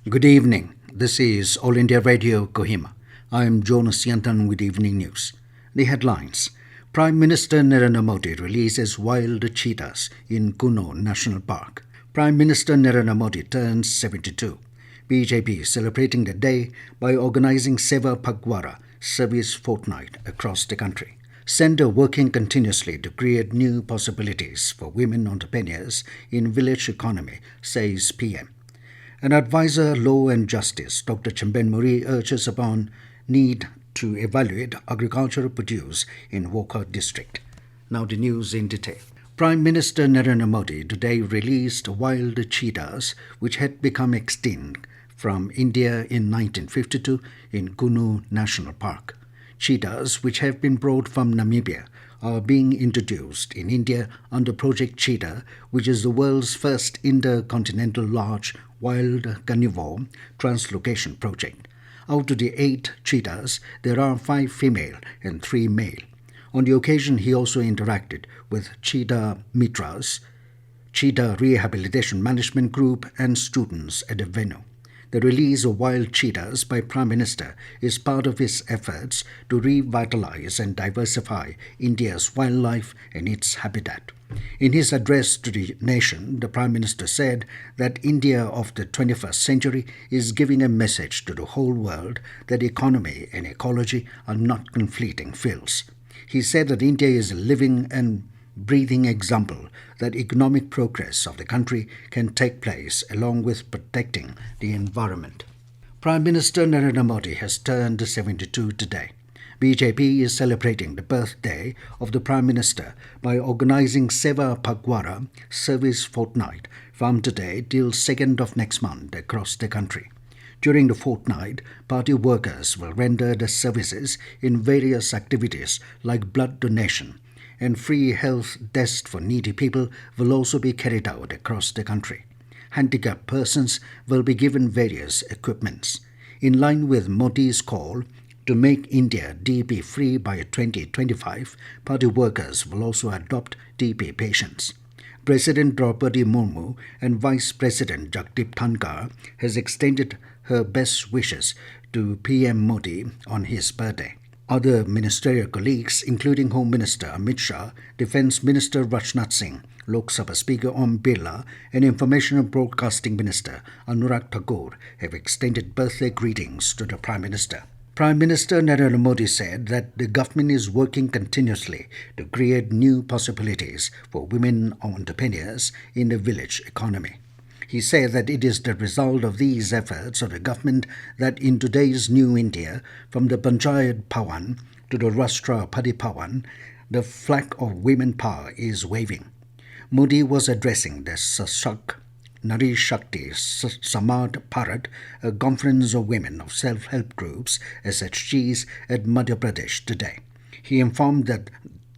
Good evening. This is All India Radio Kohima. I am Jonas Yantan with Evening News. The headlines: Prime Minister Narendra Modi releases wild cheetahs in Kuno National Park. Prime Minister Narendra Modi turns 72. BJP celebrating the day by organizing Seva Phagwara service fortnight across the country. Centre working continuously to create new possibilities for women entrepreneurs in village economy, says PM. An advisor, Law and Justice, Dr. Chimben Muri, urges upon need to evaluate agricultural produce in Woka district. Now the news in detail. Prime Minister Narendra Modi today released wild cheetahs which had become extinct from India in 1952 in Kunu National Park. Cheetahs which have been brought from Namibia are being introduced in India under Project Cheetah, which is the world's first intercontinental large wild carnivore translocation project. Out of the 8 cheetahs, there are 5 female and 3 male. On the occasion, he also interacted with Cheetah Mitras, Cheetah Rehabilitation Management Group, and students at the venue. The release of wild cheetahs by Prime Minister is part of his efforts to revitalize and diversify India's wildlife and its habitat. In his address to the nation, the Prime Minister said that India of the 21st century is giving a message to the whole world that economy and ecology are not conflicting fields. He said that India is a living and breathing example that economic progress of the country can take place along with protecting the environment. Prime Minister Narendra Modi has turned 72 today. BJP is celebrating the birthday of the Prime Minister by organizing Seva Phagwara service fortnight from today till 2nd of next month across the country. During the fortnight, party workers will render the services in various activities like blood donation, and free health tests for needy people will also be carried out across the country. Handicapped persons will be given various equipments. In line with Modi's call to make India DP-free by 2025, party workers will also adopt DP patients. President Draupadi Murmu and Vice President Jagdeep Dhankar has extended her best wishes to PM Modi on his birthday. Other ministerial colleagues, including Home Minister Amit Shah, Defence Minister Rajnath Singh, Lok Sabha Speaker Om Birla, and Information and Broadcasting Minister Anurag Thakur, have extended birthday greetings to the Prime Minister. Prime Minister Narendra Modi said that the government is working continuously to create new possibilities for women entrepreneurs in the village economy. He said that it is the result of these efforts of the government that in today's new India, from the Panchayat Bhavan to the Rashtrapati Bhavan, the flag of women power is waving. Modi was addressing the Sashak Nari Shakti Samad Bharat, a conference of women of self-help groups, SHGs, at Madhya Pradesh today. He informed that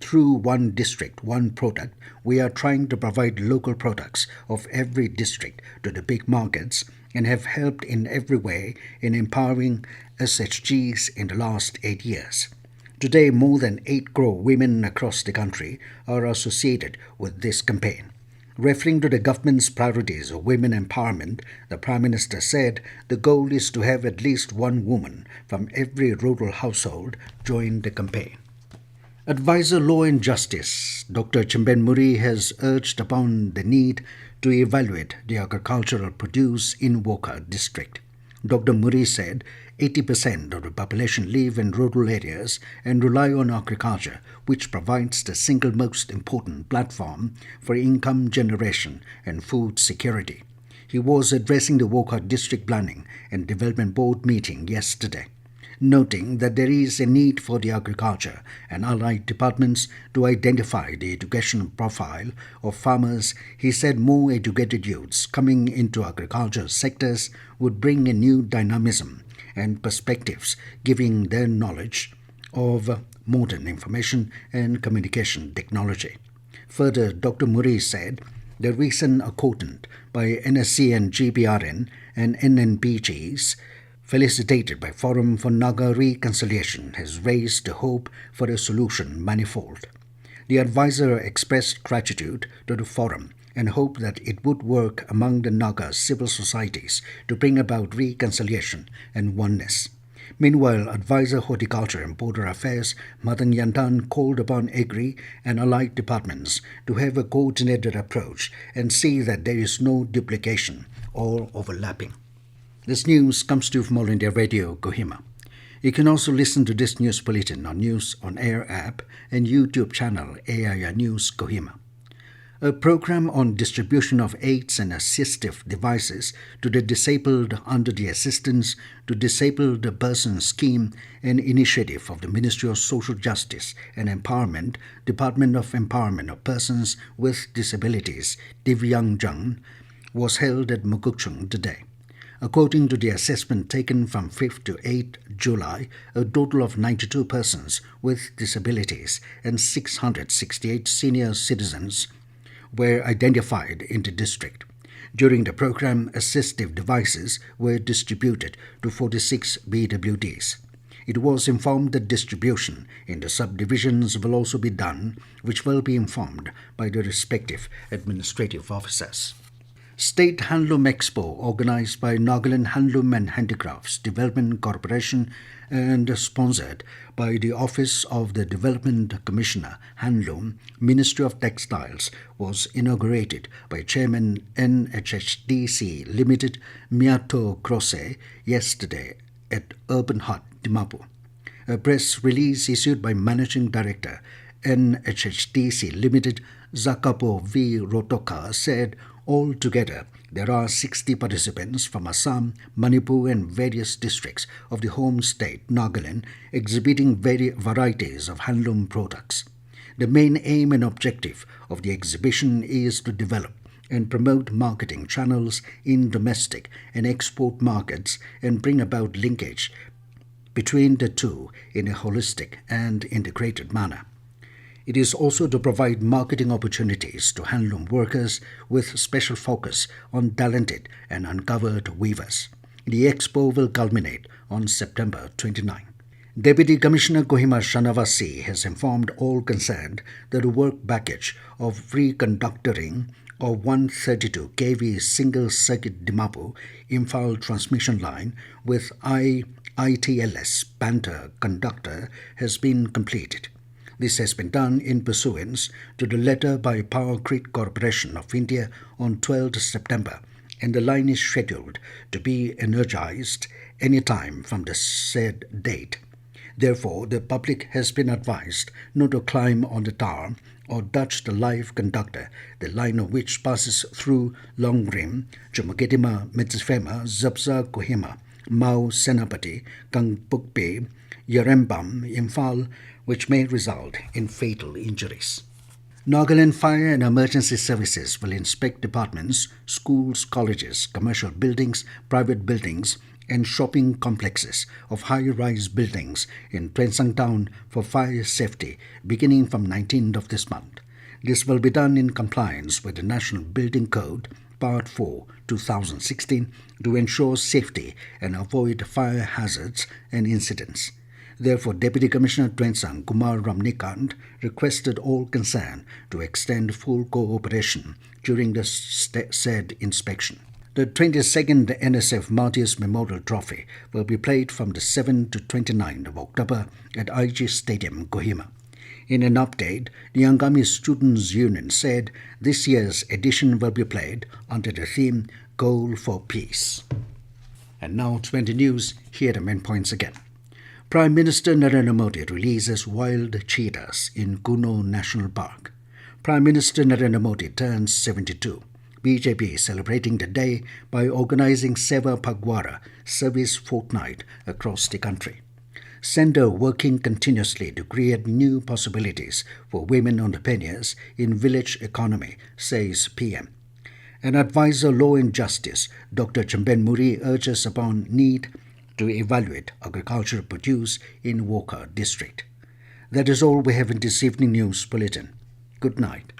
through one district, one product, we are trying to provide local products of every district to the big markets and have helped in every way in empowering SHGs in the last 8 years. Today, more than 8 crore women across the country are associated with this campaign. Referring to the government's priorities of women empowerment, the Prime Minister said the goal is to have at least one woman from every rural household join the campaign. Advisor Law and Justice Dr. Chimben Muri has urged upon the need to evaluate the agricultural produce in Woka district. Dr. Muri said 80% of the population live in rural areas and rely on agriculture, which provides the single most important platform for income generation and food security. He was addressing the Woka District Planning and Development Board meeting yesterday, noting that there is a need for the agriculture and allied departments to identify the education profile of farmers. He said more educated youths coming into agriculture sectors would bring a new dynamism and perspectives, giving their knowledge of modern information and communication technology. Further, Dr. Muri said the recent accordant by NSC and GBRN and NNBGs felicitated by Forum for Naga Reconciliation has raised the hope for a solution manifold. The advisor expressed gratitude to the forum and hoped that it would work among the Naga civil societies to bring about reconciliation and oneness. Meanwhile, Advisor Horticulture and Border Affairs Madan Yantan called upon Agri and allied departments to have a coordinated approach and see that there is no duplication or overlapping. This news comes to you from All India Radio, Kohima. You can also listen to this news bulletin on News on Air app and YouTube channel AIR News Kohima. A program on distribution of aids and assistive devices to the disabled under the Assistance to Disabled Persons Scheme, an initiative of the Ministry of Social Justice and Empowerment, Department of Empowerment of Persons with Disabilities, Divyangjan, was held at Mukokchung today. According to the assessment taken from 5th to 8th July, a total of 92 persons with disabilities and 668 senior citizens were identified in the district. During the program, assistive devices were distributed to 46 BWDs. It was informed that distribution in the subdivisions will also be done, which will be informed by the respective administrative officers. State Handloom Expo, organized by Nagaland Handloom and Handicrafts Development Corporation and sponsored by the Office of the Development Commissioner, Handloom, Ministry of Textiles, was inaugurated by Chairman NHHDC Limited Miato Croce yesterday at Urban Hut, Dimapur. A press release issued by Managing Director NHHDC Limited Zakapo V. Rotoka said, altogether, there are 60 participants from Assam, Manipur and various districts of the home state, Nagaland, exhibiting varieties of handloom products. The main aim and objective of the exhibition is to develop and promote marketing channels in domestic and export markets and bring about linkage between the two in a holistic and integrated manner. It is also to provide marketing opportunities to handloom workers with special focus on talented and uncovered weavers. The expo will culminate on September 29. Deputy Commissioner Kohima Shanavasi has informed all concerned that a work package of reconductoring of 132 kV single-circuit Dimapur Imphal transmission line with ITLS Panther conductor has been completed. This has been done in pursuance to the letter by Power Grid Corporation of India on 12 September, and the line is scheduled to be energized any time from the said date. Therefore, the public has been advised not to climb on the tower or touch the live conductor, the line of which passes through Longrim, Chumukedima, Mitsifema, Zabza, Kohima, Mau, Senapati, Kangpukpe, Yarembam, Imphal, which may result in fatal injuries. Nagaland Fire and Emergency Services will inspect departments, schools, colleges, commercial buildings, private buildings, and shopping complexes of high-rise buildings in Twensang Town for fire safety beginning from 19th of this month. This will be done in compliance with the National Building Code, Part 4, 2016, to ensure safety and avoid fire hazards and incidents. Therefore, Deputy Commissioner Twensang Kumar Ramnikant requested all concerned to extend full cooperation during the said inspection. The 22nd NSF Martyrs Memorial Trophy will be played from the 7th to 29th of October at IG Stadium, Kohima. In an update, the Angami Students' Union said this year's edition will be played under the theme Goal for Peace. And now 20 news, here are the main points again. Prime Minister Narendra Modi releases wild cheetahs in Kuno National Park. Prime Minister Narendra Modi turns 72. BJP is celebrating the day by organizing Seva Phagwara service fortnight across the country. Centre working continuously to create new possibilities for women entrepreneurs in village economy, says PM. An advisor Law and Justice, Dr. Chamben Muri, urges upon need to evaluate agricultural produce in Wokha district. That is all we have in this evening news bulletin. Good night.